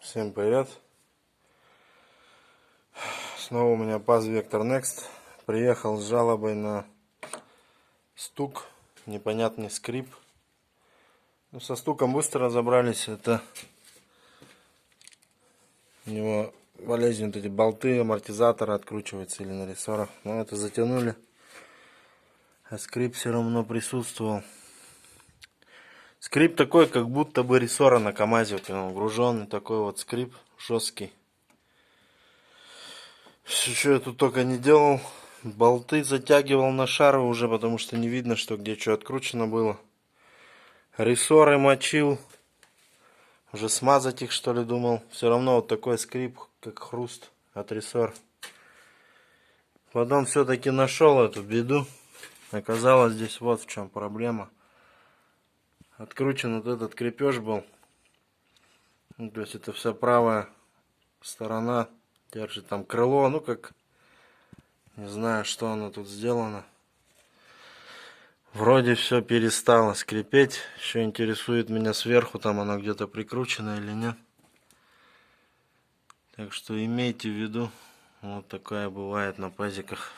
Всем привет! Снова у меня Paz Vector Next. Приехал с жалобой на стук, непонятный скрип. Ну, со стуком быстро разобрались. Это у него болезнь, вот эти болты амортизатора откручиваются или на рессорах. Но это затянули, а скрип все равно присутствовал. Скрип такой, как будто бы рессора на КамАЗе, вот он груженный, такой вот скрип жесткий. Что я тут только не делал. Болты затягивал на шары уже, потому что не видно, что где что откручено было. Рессоры мочил. Уже смазать их, что ли, думал. Все равно вот такой скрип, как хруст от рессор. Потом все-таки нашел эту беду. Оказалось, здесь вот в чем проблема. Откручен вот этот крепеж был. Ну, то есть это вся правая сторона держит там крыло. Ну как, не знаю, что оно тут сделано. Вроде все перестало скрипеть. Еще интересует меня сверху, там оно где-то прикручено или нет. Так что имейте в виду, вот такая бывает на пазиках.